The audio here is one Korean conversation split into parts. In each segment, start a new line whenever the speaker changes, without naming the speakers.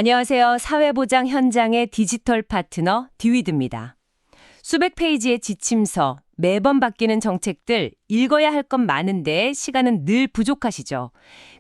안녕하세요. 사회보장 현장의 디지털 파트너 디위드입니다. 수백 페이지의 지침서, 매번 바뀌는 정책들, 읽어야 할 건 많은데 시간은 늘 부족하시죠?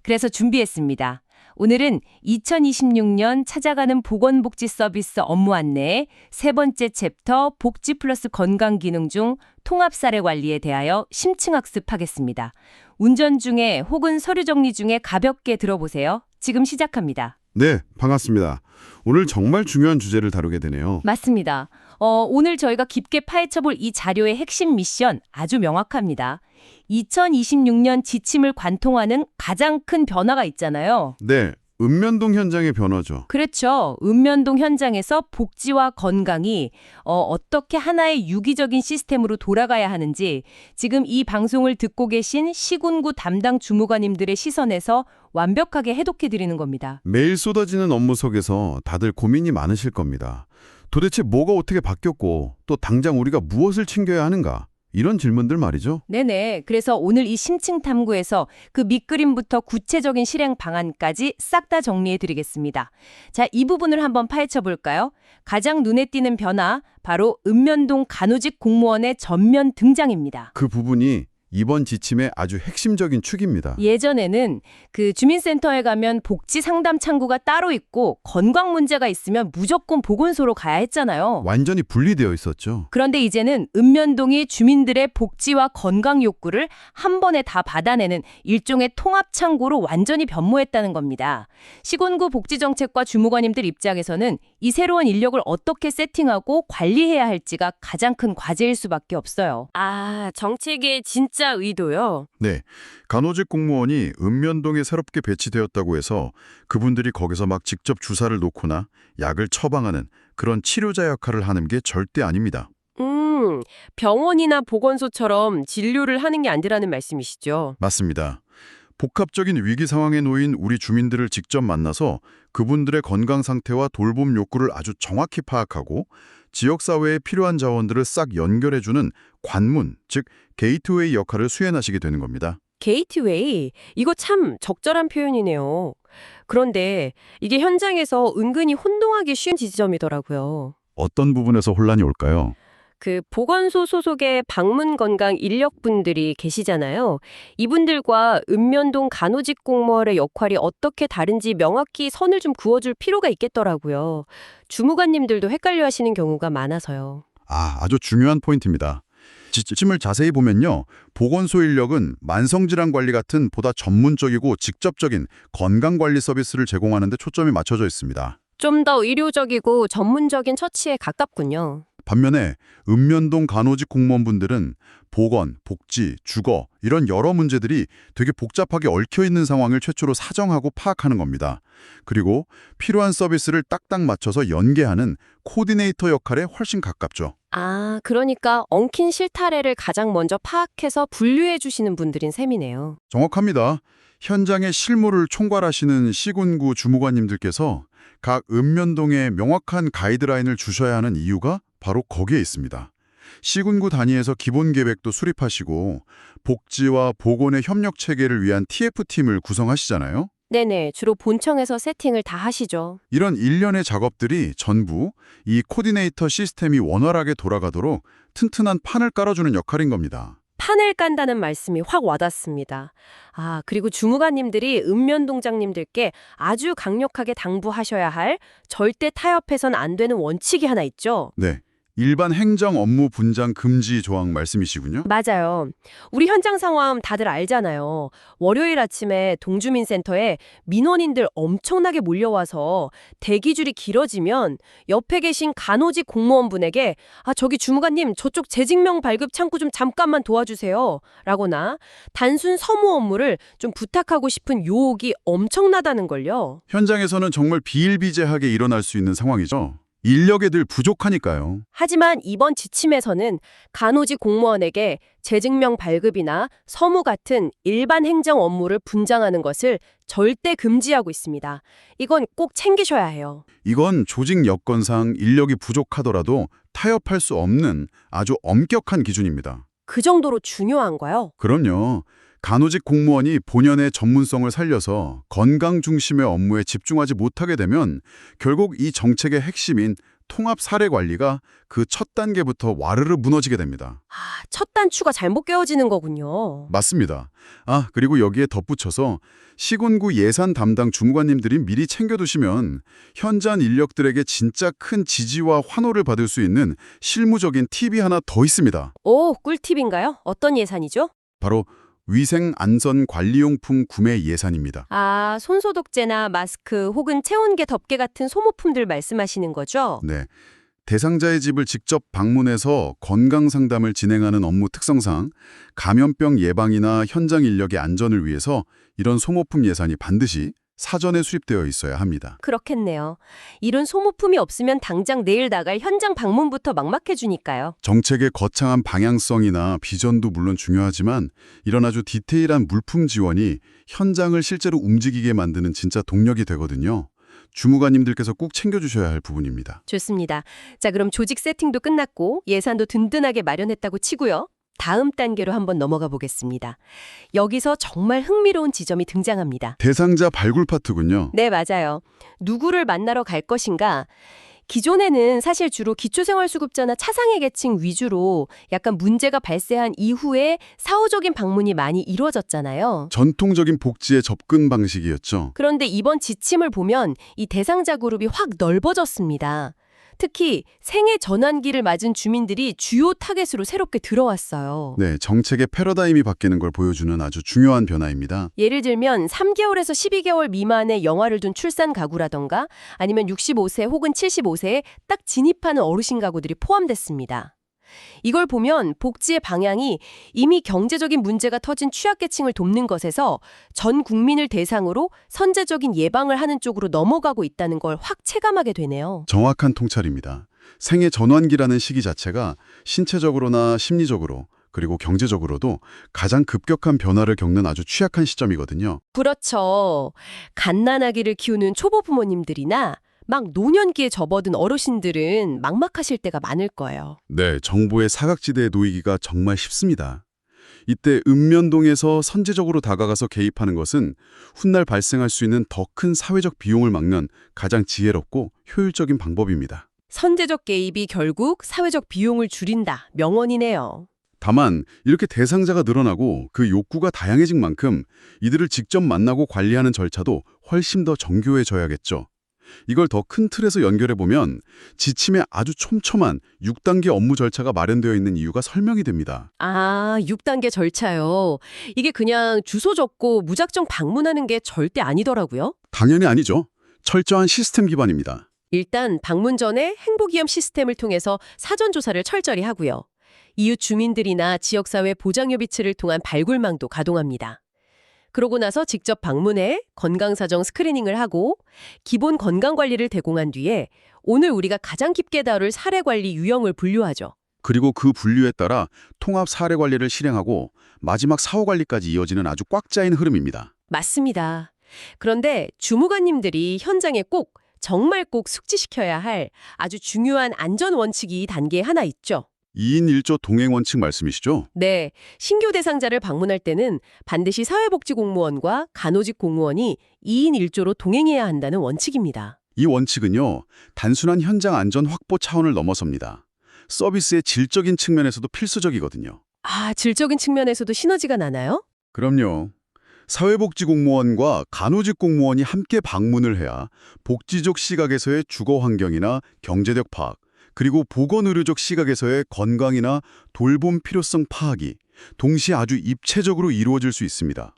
그래서 준비했습니다. 오늘은 2026년 찾아가는 보건복지 서비스 업무 안내 세 번째 챕터 복지 플러스 건강기능 중 통합사례 관리에 대하여 심층학습하겠습니다. 운전 중에 혹은 서류 정리 중에 가볍게 들어보세요. 지금 시작합니다.
네, 반갑습니다. 오늘 정말 중요한 주제를 다루게 되네요.
맞습니다. 오늘 저희가 깊게 파헤쳐볼 이 자료의 핵심 미션 아주 명확합니다. 2026년 지침을 관통하는 가장 큰 변화가 있잖아요.
네, 읍면동 현장의 변화죠.
그렇죠. 읍면동 현장에서 복지와 건강이 어떻게 하나의 유기적인 시스템으로 돌아가야 하는지 지금 이 방송을 듣고 계신 시군구 담당 주무관님들의 시선에서 완벽하게 해독해드리는 겁니다.
매일 쏟아지는 업무 속에서 다들 고민이 많으실 겁니다. 도대체 뭐가 어떻게 바뀌었고 또 당장 우리가 무엇을 챙겨야 하는가? 이런 질문들 말이죠.
네네. 그래서 오늘 이 심층 탐구에서 그 밑그림부터 구체적인 실행 방안까지 싹 다 정리해드리겠습니다. 자, 이 부분을 한번 파헤쳐 볼까요? 가장 눈에 띄는 변화, 바로 읍면동 간호직 공무원의 전면 등장입니다.
그 부분이 이번 지침의 아주 핵심적인 축입니다.
예전에는 그 주민센터에 가면 복지 상담 창구가 따로 있고 건강 문제가 있으면 무조건 보건소로 가야 했잖아요.
완전히 분리되어 있었죠.
그런데 이제는 읍면동이 주민들의 복지와 건강 욕구를 한 번에 다 받아내는 일종의 통합 창구로 완전히 변모했다는 겁니다. 시군구 복지정책과 주무관님들 입장에서는 이 새로운 인력을 어떻게 세팅하고 관리해야 할지가 가장 큰 과제일 수밖에 없어요. 아, 정책의 진짜 의도요?
네, 간호직 공무원이 읍면동에 새롭게 배치되었다고 해서 그분들이 거기서 막 직접 주사를 놓거나 약을 처방하는 그런 치료자 역할을 하는 게 절대 아닙니다.
병원이나 보건소처럼 진료를 하는 게 아니라는 말씀이시죠?
맞습니다. 복합적인 위기 상황에 놓인 우리 주민들을 직접 만나서 그분들의 건강 상태와 돌봄 욕구를 아주 정확히 파악하고 지역사회에 필요한 자원들을 싹 연결해주는 관문, 즉 게이트웨이 역할을 수행하시게 되는 겁니다.
게이트웨이? 이거 참 적절한 표현이네요. 그런데 이게 현장에서 은근히 혼동하기 쉬운 지점이더라고요.
어떤 부분에서 혼란이 올까요?
그 보건소 소속의 방문건강 인력분들이 계시잖아요. 이분들과 읍면동 간호직 공무원의 역할이 어떻게 다른지 명확히 선을 좀 그어줄 필요가 있겠더라고요. 주무관님들도 헷갈려 하시는 경우가 많아서요.
아주 중요한 포인트입니다. 지침을 자세히 보면요. 보건소 인력은 만성질환 관리 같은 보다 전문적이고 직접적인 건강관리 서비스를 제공하는 데 초점이 맞춰져 있습니다.
좀 더 의료적이고 전문적인 처치에 가깝군요.
반면에 읍면동 간호직 공무원분들은 보건, 복지, 주거 이런 여러 문제들이 되게 복잡하게 얽혀있는 상황을 최초로 사정하고 파악하는 겁니다. 그리고 필요한 서비스를 딱딱 맞춰서 연계하는 코디네이터 역할에 훨씬 가깝죠.
아, 그러니까 엉킨 실타래를 가장 먼저 파악해서 분류해 주시는 분들인 셈이네요.
정확합니다. 현장의 실무를 총괄하시는 시군구 주무관님들께서 각 읍면동에 명확한 가이드라인을 주셔야 하는 이유가 바로 거기에 있습니다. 시군구 단위에서 기본 계획도 수립하시고 복지와 보건의 협력 체계를 위한 TF팀을 구성하시잖아요.
네네, 주로 본청에서 세팅을 다 하시죠.
이런 일련의 작업들이 전부 이 코디네이터 시스템이 원활하게 돌아가도록 튼튼한 판을 깔아주는 역할인 겁니다.
판을 깐다는 말씀이 확 와닿습니다. 아, 그리고 주무관님들이 읍면동장님들께 아주 강력하게 당부하셔야 할 절대 타협해선 안 되는 원칙이 하나 있죠.
네, 일반 행정 업무 분장 금지 조항 말씀이시군요.
맞아요. 우리 현장 상황 다들 알잖아요. 월요일 아침에 동주민센터에 민원인들 엄청나게 몰려와서 대기줄이 길어지면 옆에 계신 간호직 공무원분에게 저기 주무관님 저쪽 재직명 발급 창구 좀 잠깐만 도와주세요 라거나 단순 서무 업무를 좀 부탁하고 싶은 요옥이 엄청나다는 걸요.
현장에서는 정말 비일비재하게 일어날 수 있는 상황이죠. 인력이 늘 부족하니까요.
하지만 이번 지침에서는 간호직 공무원에게 재직명 발급이나 서무 같은 일반 행정 업무를 분장하는 것을 절대 금지하고 있습니다. 이건 꼭 챙기셔야 해요.
이건 조직 여건상 인력이 부족하더라도 타협할 수 없는 아주 엄격한 기준입니다.
그 정도로 중요한가요?
그럼요. 간호직 공무원이 본연의 전문성을 살려서 건강 중심의 업무에 집중하지 못하게 되면 결국 이 정책의 핵심인 통합 사례 관리가 그 첫 단계부터 와르르 무너지게 됩니다.
첫 단추가 잘못 깨어지는 거군요.
맞습니다. 그리고 여기에 덧붙여서 시군구 예산 담당 주무관님들이 미리 챙겨두시면 현장 인력들에게 진짜 큰 지지와 환호를 받을 수 있는 실무적인 팁이 하나 더 있습니다.
오, 꿀팁인가요? 어떤 예산이죠?
바로 위생 안전 관리용품 구매 예산입니다.
손소독제나 마스크 혹은 체온계 덮개 같은 소모품들 말씀하시는 거죠?
네. 대상자의 집을 직접 방문해서 건강 상담을 진행하는 업무 특성상 감염병 예방이나 현장 인력의 안전을 위해서 이런 소모품 예산이 반드시 사전에 수립되어 있어야 합니다.
그렇겠네요. 이런 소모품이 없으면 당장 내일 나갈 현장 방문부터 막막해지니까요.
정책의 거창한 방향성이나 비전도 물론 중요하지만 이런 아주 디테일한 물품 지원이 현장을 실제로 움직이게 만드는 진짜 동력이 되거든요. 주무관님들께서 꼭 챙겨주셔야 할 부분입니다.
좋습니다. 자, 그럼 조직 세팅도 끝났고 예산도 든든하게 마련했다고 치고요. 다음 단계로 한번 넘어가 보겠습니다. 여기서 정말 흥미로운 지점이 등장합니다.
대상자 발굴 파트군요.
네, 맞아요. 누구를 만나러 갈 것인가? 기존에는 사실 주로 기초생활수급자나 차상위 계층 위주로 약간 문제가 발생한 이후에 사후적인 방문이 많이 이루어졌잖아요.
전통적인 복지의 접근 방식이었죠.
그런데 이번 지침을 보면 이 대상자 그룹이 확 넓어졌습니다. 특히 생애 전환기를 맞은 주민들이 주요 타겟으로 새롭게 들어왔어요.
네, 정책의 패러다임이 바뀌는 걸 보여주는 아주 중요한 변화입니다.
예를 들면 3개월에서 12개월 미만의 영아를 둔 출산 가구라던가 아니면 65세 혹은 75세에 딱 진입하는 어르신 가구들이 포함됐습니다. 이걸 보면 복지의 방향이 이미 경제적인 문제가 터진 취약계층을 돕는 것에서 전 국민을 대상으로 선제적인 예방을 하는 쪽으로 넘어가고 있다는 걸 확 체감하게 되네요.
정확한 통찰입니다. 생애 전환기라는 시기 자체가 신체적으로나 심리적으로 그리고 경제적으로도 가장 급격한 변화를 겪는 아주 취약한 시점이거든요.
그렇죠. 갓난아기를 키우는 초보 부모님들이나 막 노년기에 접어든 어르신들은 막막하실 때가 많을 거예요.
네, 정보의 사각지대에 놓이기가 정말 쉽습니다. 이때 읍면동에서 선제적으로 다가가서 개입하는 것은 훗날 발생할 수 있는 더 큰 사회적 비용을 막는 가장 지혜롭고 효율적인 방법입니다.
선제적 개입이 결국 사회적 비용을 줄인다. 명언이네요.
다만 이렇게 대상자가 늘어나고 그 욕구가 다양해진 만큼 이들을 직접 만나고 관리하는 절차도 훨씬 더 정교해져야겠죠. 이걸 더 큰 틀에서 연결해보면 지침에 아주 촘촘한 6단계 업무 절차가 마련되어 있는 이유가 설명이 됩니다.
6단계 절차요. 이게 그냥 주소 적고 무작정 방문하는 게 절대 아니더라고요.
당연히 아니죠. 철저한 시스템 기반입니다.
일단 방문 전에 행복이험 시스템을 통해서 사전 조사를 철저히 하고요. 이웃 주민들이나 지역사회 보장予비체를 통한 발굴망도 가동합니다. 그러고 나서 직접 방문해 건강사정 스크리닝을 하고 기본 건강관리를 대공한 뒤에 오늘 우리가 가장 깊게 다룰 사례관리 유형을 분류하죠.
그리고 그 분류에 따라 통합 사례 관리를 실행하고 마지막 사후 관리까지 이어지는 아주 꽉 짜인 흐름입니다.
맞습니다. 그런데 주무관님들이 현장에 정말 꼭 숙지시켜야 할 아주 중요한 안전 원칙이 이 단계에 하나 있죠.
2인 1조 동행 원칙 말씀이시죠?
네, 신규 대상자를 방문할 때는 반드시 사회복지공무원과 간호직 공무원이 2인 1조로 동행해야 한다는 원칙입니다.
이 원칙은요, 단순한 현장 안전 확보 차원을 넘어섭니다. 서비스의 질적인 측면에서도 필수적이거든요.
질적인 측면에서도 시너지가 나나요?
그럼요. 사회복지공무원과 간호직 공무원이 함께 방문을 해야 복지적 시각에서의 주거 환경이나 경제력 파악, 그리고 보건의료적 시각에서의 건강이나 돌봄 필요성 파악이 동시에 아주 입체적으로 이루어질 수 있습니다.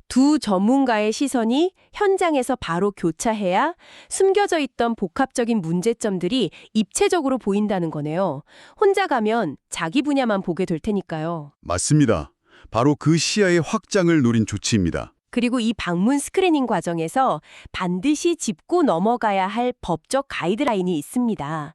두 전문가의 시선이 현장에서 바로 교차해야 숨겨져 있던 복합적인 문제점들이 입체적으로 보인다는 거네요. 혼자 가면 자기 분야만 보게 될 테니까요.
맞습니다. 바로 그 시야의 확장을 노린 조치입니다.
그리고 이 방문 스크리닝 과정에서 반드시 짚고 넘어가야 할 법적 가이드라인이 있습니다.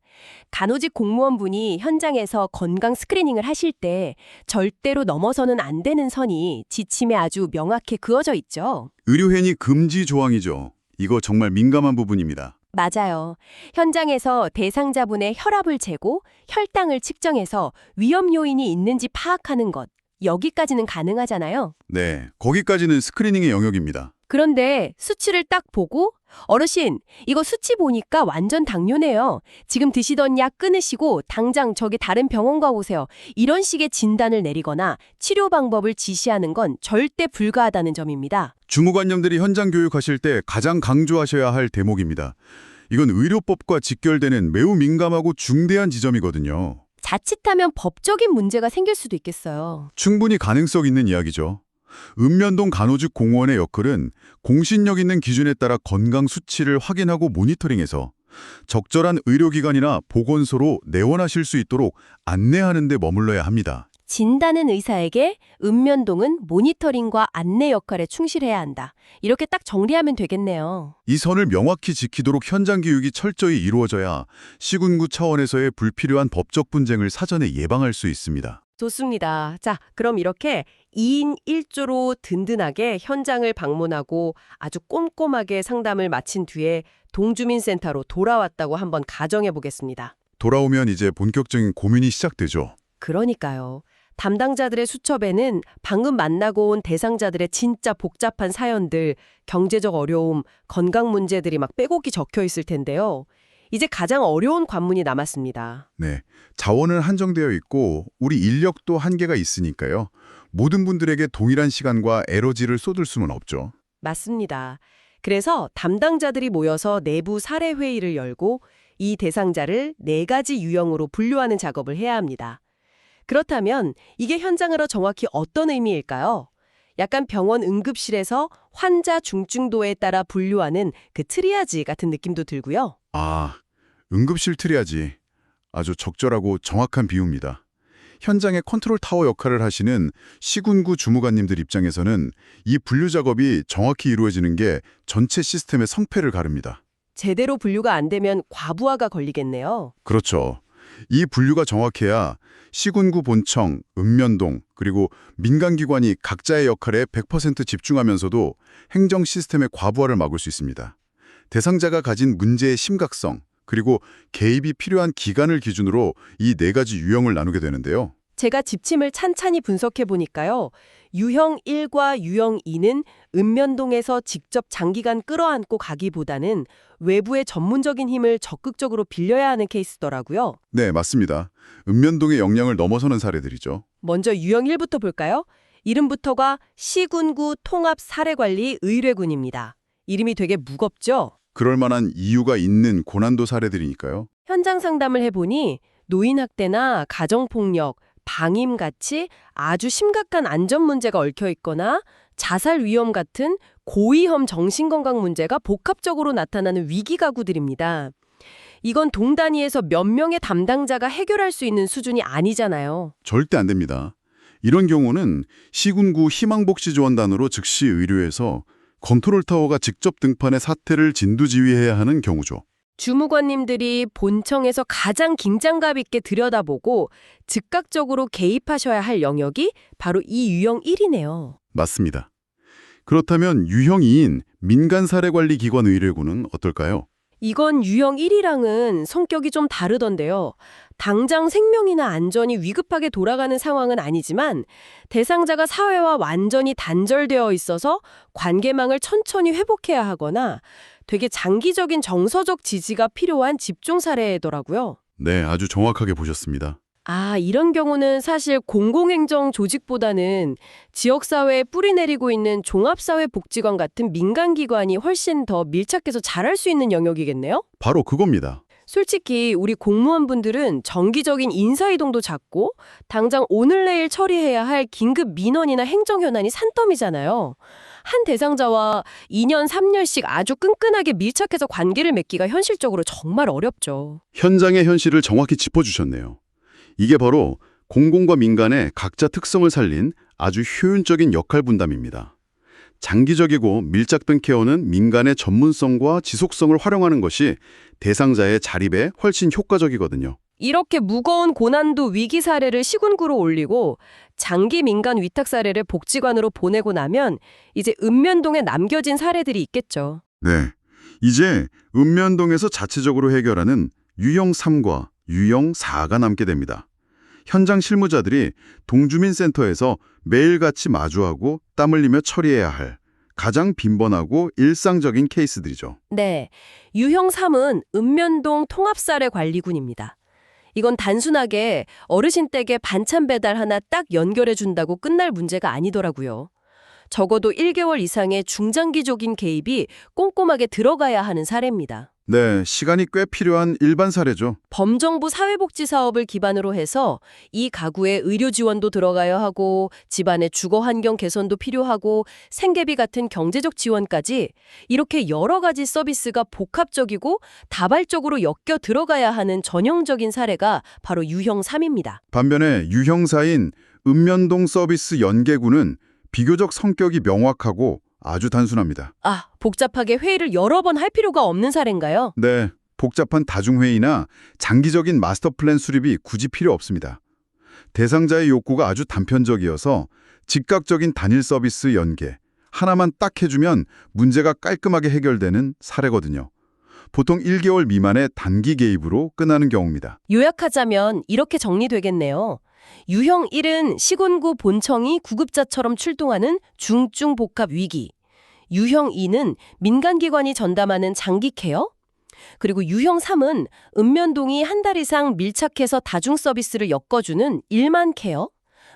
간호직 공무원분이 현장에서 건강 스크리닝을 하실 때 절대로 넘어서는 안 되는 선이 지침에 아주 명확히 그어져 있죠.
의료행위 금지 조항이죠. 이거 정말 민감한 부분입니다.
맞아요. 현장에서 대상자분의 혈압을 재고 혈당을 측정해서 위험 요인이 있는지 파악하는 것. 여기까지는 가능하잖아요.
네, 거기까지는 스크리닝의 영역입니다.
그런데 수치를 딱 보고 어르신, 이거 수치 보니까 완전 당뇨네요. 지금 드시던 약 끊으시고 당장 저기 다른 병원 가보세요. 이런 식의 진단을 내리거나 치료 방법을 지시하는 건 절대 불가하다는 점입니다.
주무관님들이 현장 교육하실 때 가장 강조하셔야 할 대목입니다. 이건 의료법과 직결되는 매우 민감하고 중대한 지점이거든요.
자칫하면 법적인 문제가 생길 수도 있겠어요.
충분히 가능성 있는 이야기죠. 읍면동 간호직 공무원의 역할은 공신력 있는 기준에 따라 건강 수치를 확인하고 모니터링해서 적절한 의료기관이나 보건소로 내원하실 수 있도록 안내하는 데 머물러야 합니다.
진단은 의사에게, 읍면동은 모니터링과 안내 역할에 충실해야 한다. 이렇게 딱 정리하면 되겠네요.
이 선을 명확히 지키도록 현장 교육이 철저히 이루어져야 시군구 차원에서의 불필요한 법적 분쟁을 사전에 예방할 수 있습니다.
좋습니다. 자, 그럼 이렇게 2인 1조로 든든하게 현장을 방문하고 아주 꼼꼼하게 상담을 마친 뒤에 동주민센터로 돌아왔다고 한번 가정해 보겠습니다.
돌아오면 이제 본격적인 고민이 시작되죠.
그러니까요. 담당자들의 수첩에는 방금 만나고 온 대상자들의 진짜 복잡한 사연들, 경제적 어려움, 건강 문제들이 막 빼곡히 적혀 있을 텐데요. 이제 가장 어려운 관문이 남았습니다.
네, 자원은 한정되어 있고 우리 인력도 한계가 있으니까요. 모든 분들에게 동일한 시간과 에너지를 쏟을 수는 없죠.
맞습니다. 그래서 담당자들이 모여서 내부 사례 회의를 열고 이 대상자를 4가지 유형으로 분류하는 작업을 해야 합니다. 그렇다면 이게 현장으로 정확히 어떤 의미일까요? 약간 병원 응급실에서 환자 중증도에 따라 분류하는 그 트리아지 같은 느낌도 들고요.
아, 응급실 트리아지. 아주 적절하고 정확한 비유입니다. 현장의 컨트롤 타워 역할을 하시는 시군구 주무관님들 입장에서는 이 분류 작업이 정확히 이루어지는 게 전체 시스템의 성패를 가릅니다.
제대로 분류가 안 되면 과부하가 걸리겠네요.
그렇죠. 이 분류가 정확해야 시군구 본청, 읍면동, 그리고 민간기관이 각자의 역할에 100% 집중하면서도 행정 시스템의 과부하를 막을 수 있습니다. 대상자가 가진 문제의 심각성, 그리고 개입이 필요한 기간을 기준으로 이 4가지 유형을 나누게 되는데요.
제가 지침을 찬찬히 분석해 보니까요. 유형 1과 유형 2는 읍면동에서 직접 장기간 끌어안고 가기보다는 외부의 전문적인 힘을 적극적으로 빌려야 하는 케이스더라고요.
네, 맞습니다. 읍면동의 역량을 넘어서는 사례들이죠.
먼저 유형 1부터 볼까요? 이름부터가 시군구 통합사례관리 의뢰군입니다. 이름이 되게 무겁죠?
그럴 만한 이유가 있는 고난도 사례들이니까요.
현장 상담을 해보니 노인학대나 가정폭력, 방임같이 아주 심각한 안전 문제가 얽혀 있거나 자살 위험 같은 고위험 정신건강 문제가 복합적으로 나타나는 위기 가구들입니다. 이건 동 단위에서 몇 명의 담당자가 해결할 수 있는 수준이 아니잖아요.
절대 안 됩니다. 이런 경우는 시군구 희망복지지원단으로 즉시 의뢰해서 컨트롤 타워가 직접 등판해 사태를 진두지휘해야 하는 경우죠.
주무관님들이 본청에서 가장 긴장감 있게 들여다보고 즉각적으로 개입하셔야 할 영역이 바로 이 유형 1이네요.
맞습니다. 그렇다면 유형 2인 민간사례관리기관 의뢰군은 어떨까요?
이건 유형 1이랑은 성격이 좀 다르던데요. 당장 생명이나 안전이 위급하게 돌아가는 상황은 아니지만 대상자가 사회와 완전히 단절되어 있어서 관계망을 천천히 회복해야 하거나 되게 장기적인 정서적 지지가 필요한 집중 사례더라고요.
네, 아주 정확하게 보셨습니다.
아, 이런 경우는 사실 공공행정 조직보다는 지역사회에 뿌리 내리고 있는 종합사회복지관 같은 민간기관이 훨씬 더 밀착해서 잘할 수 있는 영역이겠네요?
바로 그겁니다.
솔직히 우리 공무원분들은 정기적인 인사이동도 잦고 당장 오늘 내일 처리해야 할 긴급 민원이나 행정현안이 산더미잖아요. 한 대상자와 2년, 3년씩 아주 끈끈하게 밀착해서 관계를 맺기가 현실적으로 정말 어렵죠.
현장의 현실을 정확히 짚어주셨네요. 이게 바로 공공과 민간의 각자 특성을 살린 아주 효율적인 역할 분담입니다. 장기적이고 밀착된 케어는 민간의 전문성과 지속성을 활용하는 것이 대상자의 자립에 훨씬 효과적이거든요.
이렇게 무거운 고난도 위기 사례를 시군구로 올리고 장기 민간 위탁 사례를 복지관으로 보내고 나면 이제 읍면동에 남겨진 사례들이 있겠죠.
네, 이제 읍면동에서 자체적으로 해결하는 유형 3과 유형 4가 남게 됩니다. 현장 실무자들이 동주민센터에서 매일같이 마주하고 땀 흘리며 처리해야 할 가장 빈번하고 일상적인 케이스들이죠.
네, 유형 3은 읍면동 통합사례관리군입니다. 이건 단순하게 어르신 댁에 반찬 배달 하나 딱 연결해준다고 끝날 문제가 아니더라고요. 적어도 1개월 이상의 중장기적인 개입이 꼼꼼하게 들어가야 하는 사례입니다.
네, 시간이 꽤 필요한 일반 사례죠.
범정부 사회복지 사업을 기반으로 해서 이 가구에 의료 지원도 들어가야 하고 집안의 주거 환경 개선도 필요하고 생계비 같은 경제적 지원까지 이렇게 여러 가지 서비스가 복합적이고 다발적으로 엮여 들어가야 하는 전형적인 사례가 바로 유형 3입니다.
반면에 유형사인 읍면동 서비스 연계구는 비교적 성격이 명확하고 아주 단순합니다.
아, 복잡하게 회의를 여러 번 할 필요가 없는 사례인가요?
네, 복잡한 다중회의나 장기적인 마스터 플랜 수립이 굳이 필요 없습니다. 대상자의 욕구가 아주 단편적이어서 즉각적인 단일 서비스 연계, 하나만 딱 해주면 문제가 깔끔하게 해결되는 사례거든요. 보통 1개월 미만의 단기 개입으로 끝나는 경우입니다.
요약하자면 이렇게 정리되겠네요. 유형 1은 시군구 본청이 구급자처럼 출동하는 중증 복합 위기. 유형 2는 민간기관이 전담하는 장기 케어. 그리고 유형 3은 읍면동이 한 달 이상 밀착해서 다중 서비스를 엮어주는 일만 케어.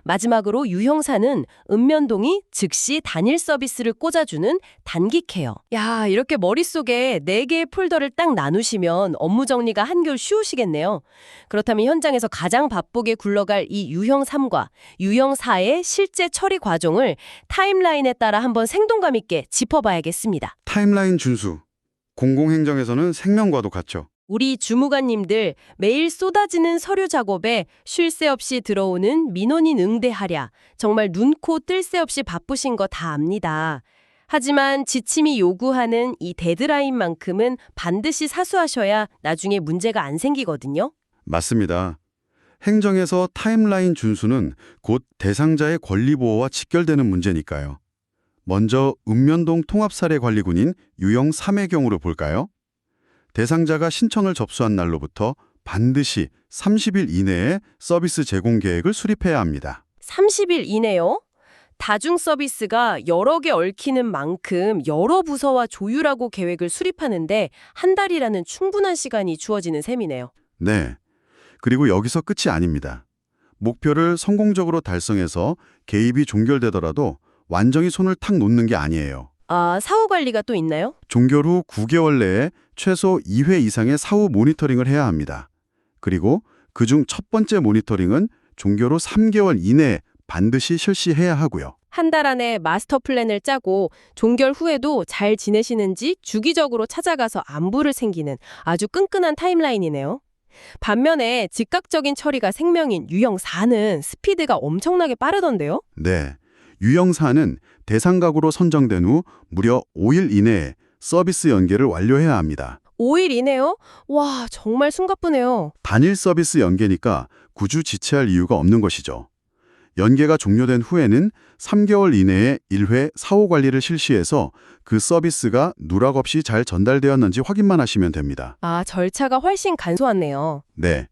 마지막으로 유형 4는 읍면동이 즉시 단일 서비스를 꽂아주는 단기 케어. 야, 이렇게 머릿속에 4개의 폴더를 딱 나누시면 업무 정리가 한결 쉬우시겠네요. 그렇다면 현장에서 가장 바쁘게 굴러갈 이 유형 3과 유형 4의 실제 처리 과정을 타임라인에 따라 한번 생동감 있게 짚어봐야겠습니다.
타임라인 준수. 공공행정에서는 생명과도 같죠.
우리 주무관님들 매일 쏟아지는 서류 작업에 쉴 새 없이 들어오는 민원인 응대하랴. 정말 눈코 뜰 새 없이 바쁘신 거 다 압니다. 하지만 지침이 요구하는 이 데드라인만큼은 반드시 사수하셔야 나중에 문제가 안 생기거든요.
맞습니다. 행정에서 타임라인 준수는 곧 대상자의 권리 보호와 직결되는 문제니까요. 먼저 읍면동 통합사례관리군인 유형 3의 경우를 볼까요? 대상자가 신청을 접수한 날로부터 반드시 30일 이내에 서비스 제공 계획을 수립해야 합니다.
30일 이내요? 다중 서비스가 여러 개 얽히는 만큼 여러 부서와 조율하고 계획을 수립하는데 한 달이라는 충분한 시간이 주어지는 셈이네요.
네. 그리고 여기서 끝이 아닙니다. 목표를 성공적으로 달성해서 개입이 종결되더라도 완전히 손을 탁 놓는 게 아니에요.
아, 사후 관리가 또 있나요?
종결 후 9개월 내에 최소 2회 이상의 사후 모니터링을 해야 합니다. 그리고 그중 첫 번째 모니터링은 종결 후 3개월 이내에 반드시 실시해야 하고요.
한 달 안에 마스터 플랜을 짜고 종결 후에도 잘 지내시는지 주기적으로 찾아가서 안부를 챙기는 아주 끈끈한 타임라인이네요. 반면에 즉각적인 처리가 생명인 유형 4는 스피드가 엄청나게 빠르던데요?
네. 유형사는 대상 가구로 선정된 후 무려 5일 이내에 서비스 연계를 완료해야 합니다.
5일 이내요? 와, 정말 숨가쁘네요.
단일 서비스 연계니까 굳이 지체할 이유가 없는 것이죠. 연계가 종료된 후에는 3개월 이내에 1회 사후 관리를 실시해서 그 서비스가 누락 없이 잘 전달되었는지 확인만 하시면 됩니다.
아, 절차가 훨씬 간소하네요.
네.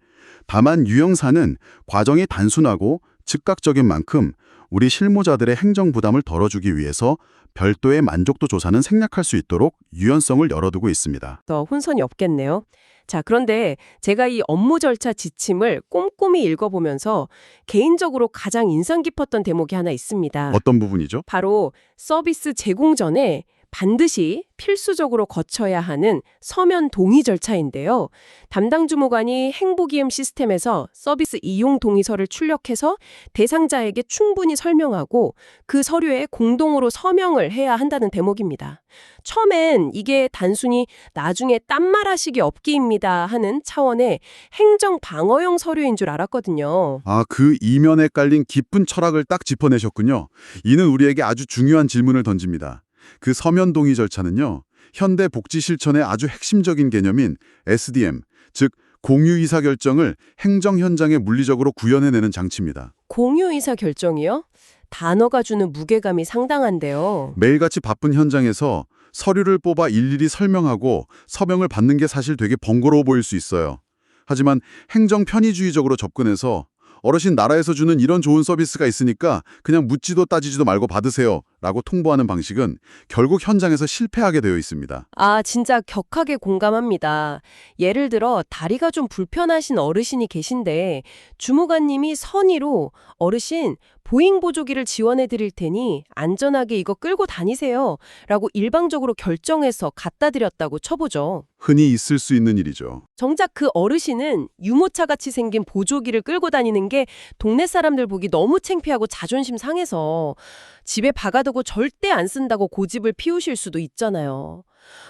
다만 유형사는 과정이 단순하고 즉각적인 만큼 우리 실무자들의 행정 부담을 덜어주기 위해서 별도의 만족도 조사는 생략할 수 있도록 유연성을 열어두고 있습니다.
더 혼선이 없겠네요. 자, 그런데 제가 이 업무 절차 지침을 꼼꼼히 읽어보면서 개인적으로 가장 인상 깊었던 대목이 하나 있습니다.
어떤 부분이죠?
바로 서비스 제공 전에 반드시 필수적으로 거쳐야 하는 서면 동의 절차인데요. 담당 주무관이 행보기음 시스템에서 서비스 이용 동의서를 출력해서 대상자에게 충분히 설명하고 그 서류에 공동으로 서명을 해야 한다는 대목입니다. 처음엔 이게 단순히 나중에 딴말하시기 없기입니다 하는 차원의 행정 방어용 서류인 줄 알았거든요.
아, 그 이면에 깔린 깊은 철학을 딱 짚어내셨군요. 이는 우리에게 아주 중요한 질문을 던집니다. 그 서면 동의 절차는요, 현대 복지 실천의 아주 핵심적인 개념인 SDM, 즉 공유 의사결정을 행정 현장에 물리적으로 구현해내는 장치입니다.
공유 의사 결정이요? 단어가 주는 무게감이 상당한데요.
매일같이 바쁜 현장에서 서류를 뽑아 일일이 설명하고 서명을 받는 게 사실 되게 번거로워 보일 수 있어요. 하지만 행정 편의주의적으로 접근해서 어르신 나라에서 주는 이런 좋은 서비스가 있으니까 그냥 묻지도 따지지도 말고 받으세요 라고 통보하는 방식은 결국 현장에서 실패하게 되어 있습니다.
아, 진짜 격하게 공감합니다. 예를 들어 다리가 좀 불편하신 어르신이 계신데 주무관님이 선의로 어르신 보행 보조기를 지원해 드릴 테니 안전하게 이거 끌고 다니세요 라고 일방적으로 결정해서 갖다 드렸다고 쳐보죠.
흔히 있을 수 있는 일이죠.
정작 그 어르신은 유모차같이 생긴 보조기를 끌고 다니는 게 동네 사람들 보기 너무 창피하고 자존심 상해서 집에 박아두고 절대 안 쓴다고 고집을 피우실 수도 있잖아요.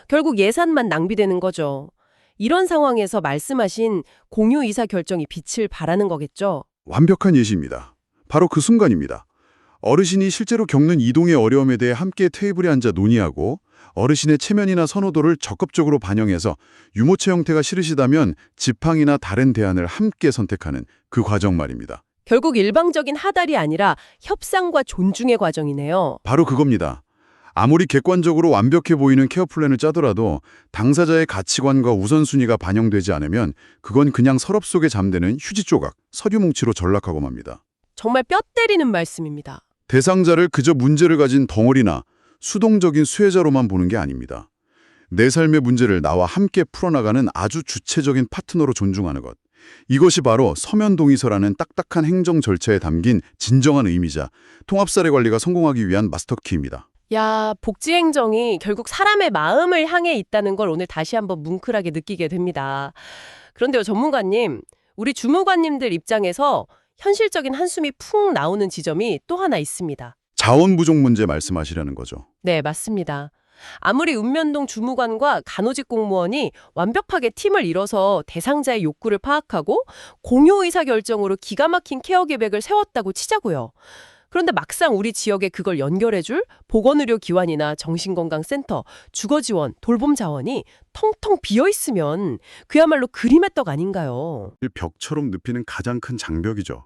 결국 예산만 낭비되는 거죠. 이런 상황에서 말씀하신 공유 의사 결정이 빛을 발하는 거겠죠.
완벽한 예시입니다. 바로 그 순간입니다. 어르신이 실제로 겪는 이동의 어려움에 대해 함께 테이블에 앉아 논의하고 어르신의 체면이나 선호도를 적극적으로 반영해서 유모차 형태가 싫으시다면 지팡이나 다른 대안을 함께 선택하는 그 과정 말입니다.
결국 일방적인 하달이 아니라 협상과 존중의 과정이네요.
바로 그겁니다. 아무리 객관적으로 완벽해 보이는 케어 플랜을 짜더라도 당사자의 가치관과 우선순위가 반영되지 않으면 그건 그냥 서랍 속에 잠드는 휴지 조각, 서류 뭉치로 전락하고 맙니다.
정말 뼈 때리는 말씀입니다.
대상자를 그저 문제를 가진 덩어리나 수동적인 수혜자로만 보는 게 아닙니다. 내 삶의 문제를 나와 함께 풀어나가는 아주 주체적인 파트너로 존중하는 것. 이것이 바로 서면 동의서라는 딱딱한 행정 절차에 담긴 진정한 의미자 통합사례 관리가 성공하기 위한 마스터키입니다.
야, 복지행정이 결국 사람의 마음을 향해 있다는 걸 오늘 다시 한번 뭉클하게 느끼게 됩니다. 그런데요, 전문가님, 우리 주무관님들 입장에서 현실적인 한숨이 푹 나오는 지점이 또 하나 있습니다.
자원 부족 문제 말씀하시려는 거죠.
네, 맞습니다. 아무리 읍면동 주무관과 간호직 공무원이 완벽하게 팀을 이뤄서 대상자의 욕구를 파악하고 공유 의사결정으로 기가 막힌 케어 계획을 세웠다고 치자고요. 그런데 막상 우리 지역에 그걸 연결해줄 보건의료기관이나 정신건강센터, 주거지원, 돌봄자원이 텅텅 비어있으면 그야말로 그림의 떡 아닌가요?
벽처럼 눕히는 가장 큰 장벽이죠.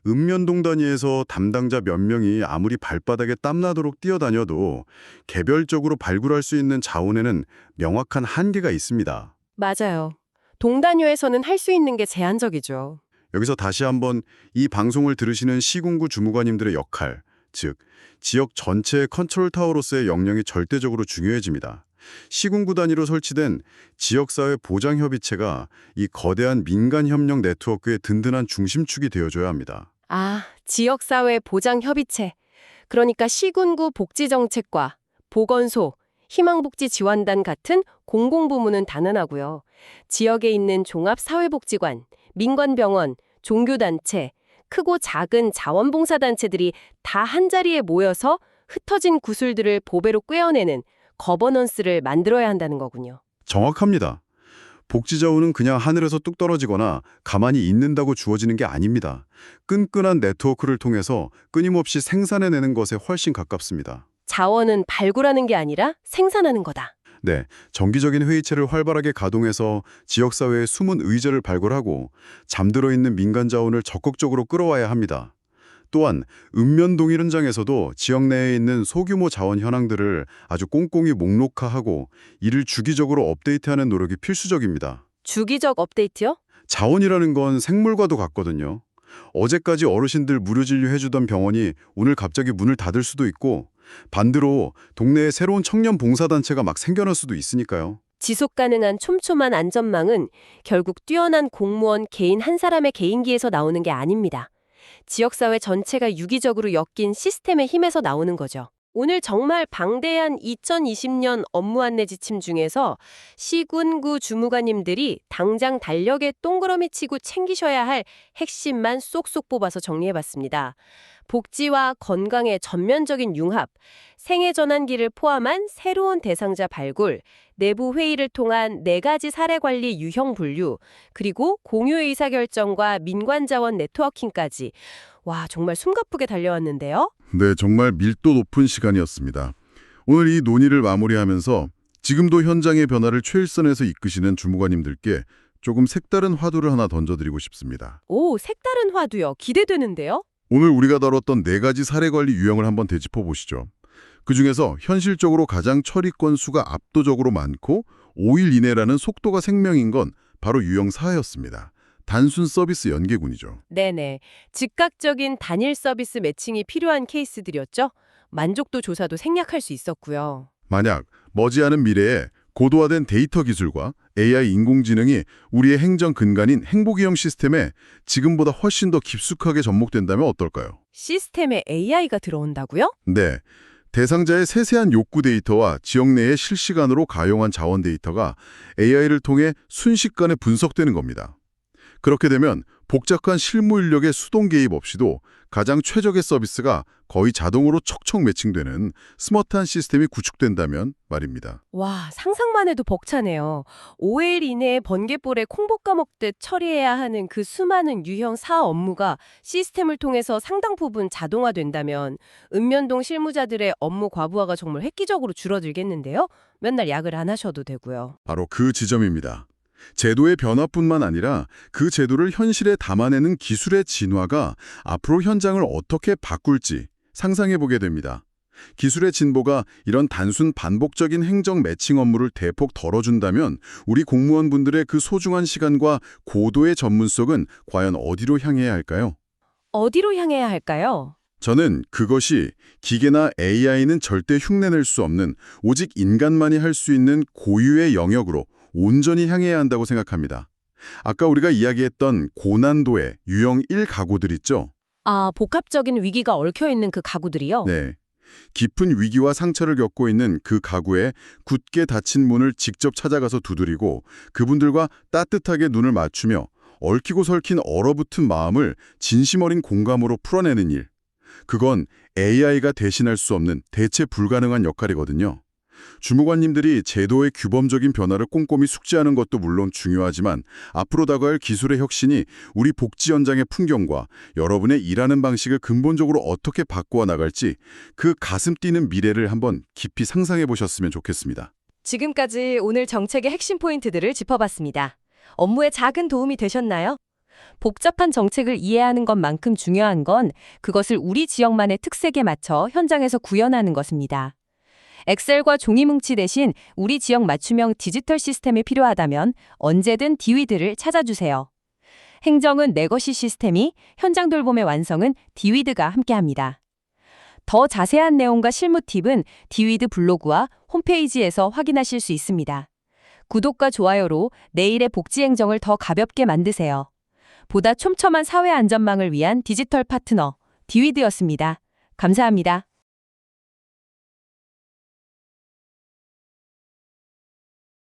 읍면동 단위에서 담당자 몇 명이 아무리 발바닥에 땀나도록 뛰어다녀도 개별적으로 발굴할 수 있는 자원에는 명확한 한계가 있습니다.
맞아요. 동단위에서는 할 수 있는 게 제한적이죠.
여기서 다시 한번 이 방송을 들으시는 시군구 주무관님들의 역할, 즉 지역 전체의 컨트롤 타워로서의 역량이 절대적으로 중요해집니다. 시군구 단위로 설치된 지역사회 보장협의체가 이 거대한 민간협력 네트워크의 든든한 중심축이 되어줘야 합니다.
아, 지역사회 보장협의체. 그러니까 시군구 복지정책과 보건소, 희망복지지원단 같은 공공부문은 단언하고요. 지역에 있는 종합사회복지관, 민관병원, 종교단체, 크고 작은 자원봉사단체들이 다 한자리에 모여서 흩어진 구슬들을 보배로 꿰어내는 거버넌스를 만들어야 한다는 거군요.
정확합니다. 복지자원은 그냥 하늘에서 뚝 떨어지거나 가만히 있는다고 주어지는 게 아닙니다. 끈끈한 네트워크를 통해서 끊임없이 생산해내는 것에 훨씬 가깝습니다.
자원은 발굴하는 게 아니라 생산하는 거다.
네, 정기적인 회의체를 활발하게 가동해서 지역사회의 숨은 의제를 발굴하고 잠들어 있는 민간 자원을 적극적으로 끌어와야 합니다. 또한 읍면동 현장에서도 지역 내에 있는 소규모 자원 현황들을 아주 꼼꼼히 목록화하고 이를 주기적으로 업데이트하는 노력이 필수적입니다.
주기적 업데이트요?
자원이라는 건 생물과도 같거든요. 어제까지 어르신들 무료 진료해주던 병원이 오늘 갑자기 문을 닫을 수도 있고 반대로 동네에 새로운 청년 봉사단체가 막 생겨날 수도 있으니까요.
지속 가능한 촘촘한 안전망은 결국 뛰어난 공무원 개인 한 사람의 개인기에서 나오는 게 아닙니다. 지역사회 전체가 유기적으로 엮인 시스템의 힘에서 나오는 거죠. 오늘 정말 방대한 2020년 업무 안내 지침 중에서 시군구 주무관님들이 당장 달력에 동그라미 치고 챙기셔야 할 핵심만 쏙쏙 뽑아서 정리해봤습니다. 복지와 건강의 전면적인 융합, 생애 전환기를 포함한 새로운 대상자 발굴, 내부 회의를 통한 4가지 사례 관리 유형 분류, 그리고 공유 의사결정과 민관 자원 네트워킹까지. 와, 정말 숨가쁘게 달려왔는데요.
네, 정말 밀도 높은 시간이었습니다. 오늘 이 논의를 마무리하면서 지금도 현장의 변화를 최일선에서 이끄시는 주무관님들께 조금 색다른 화두를 하나 던져드리고 싶습니다.
오, 색다른 화두요. 기대되는데요?
오늘 우리가 다뤘던 4가지 사례 관리 유형을 한번 되짚어 보시죠. 그중에서 현실적으로 가장 처리 건수가 압도적으로 많고 5일 이내라는 속도가 생명인 건 바로 유형 4였습니다. 단순 서비스 연계군이죠.
네네. 즉각적인 단일 서비스 매칭이 필요한 케이스들이었죠. 만족도 조사도 생략할 수 있었고요.
만약 머지않은 미래에 고도화된 데이터 기술과 AI 인공지능이 우리의 행정 근간인 행복이형 시스템에 지금보다 훨씬 더 깊숙하게 접목된다면 어떨까요?
시스템에 AI가 들어온다고요?
네. 대상자의 세세한 욕구 데이터와 지역 내의 실시간으로 가용한 자원 데이터가 AI를 통해 순식간에 분석되는 겁니다. 그렇게 되면 복잡한 실무 인력의 수동 개입 없이도 가장 최적의 서비스가 거의 자동으로 척척 매칭되는 스마트한 시스템이 구축된다면 말입니다.
와, 상상만 해도 벅차네요. 5일 이내에 번개불에 콩볶 까먹듯 처리해야 하는 그 수많은 유형 사업 업무가 시스템을 통해서 상당 부분 자동화된다면 읍면동 실무자들의 업무 과부하가 정말 획기적으로 줄어들겠는데요? 맨날 야근 안 하셔도 되고요.
바로 그 지점입니다. 제도의 변화뿐만 아니라 그 제도를 현실에 담아내는 기술의 진화가 앞으로 현장을 어떻게 바꿀지 상상해보게 됩니다. 기술의 진보가 이런 단순 반복적인 행정 매칭 업무를 대폭 덜어준다면 우리 공무원분들의 그 소중한 시간과 고도의 전문성은 과연 어디로 향해야 할까요?
어디로 향해야 할까요?
저는 그것이 기계나 AI는 절대 흉내낼 수 없는 오직 인간만이 할 수 있는 고유의 영역으로 온전히 향해야 한다고 생각합니다. 아까 우리가 이야기했던 고난도의 유형 1 가구들 있죠?
아, 복합적인 위기가 얽혀있는 그 가구들이요?
네. 깊은 위기와 상처를 겪고 있는 그 가구에 굳게 닫힌 문을 직접 찾아가서 두드리고 그분들과 따뜻하게 눈을 맞추며 얽히고 설킨 얼어붙은 마음을 진심 어린 공감으로 풀어내는 일. 그건 AI가 대신할 수 없는 대체 불가능한 역할이거든요. 주무관님들이 제도의 규범적인 변화를 꼼꼼히 숙지하는 것도 물론 중요하지만 앞으로 다가올 기술의 혁신이 우리 복지 현장의 풍경과 여러분의 일하는 방식을 근본적으로 어떻게 바꾸어 나갈지 그 가슴 뛰는 미래를 한번 깊이 상상해 보셨으면 좋겠습니다.
지금까지 오늘 정책의 핵심 포인트들을 짚어봤습니다. 업무에 작은 도움이 되셨나요? 복잡한 정책을 이해하는 것만큼 중요한 건 그것을 우리 지역만의 특색에 맞춰 현장에서 구현하는 것입니다. 엑셀과 종이뭉치 대신 우리 지역 맞춤형 디지털 시스템이 필요하다면 언제든 디위드를 찾아주세요. 행정은 내 것이 시스템이, 현장 돌봄의 완성은 디위드가 함께합니다. 더 자세한 내용과 실무 팁은 디위드 블로그와 홈페이지에서 확인하실 수 있습니다. 구독과 좋아요로 내일의 복지 행정을 더 가볍게 만드세요. 보다 촘촘한 사회 안전망을 위한 디지털 파트너 디위드였습니다. 감사합니다.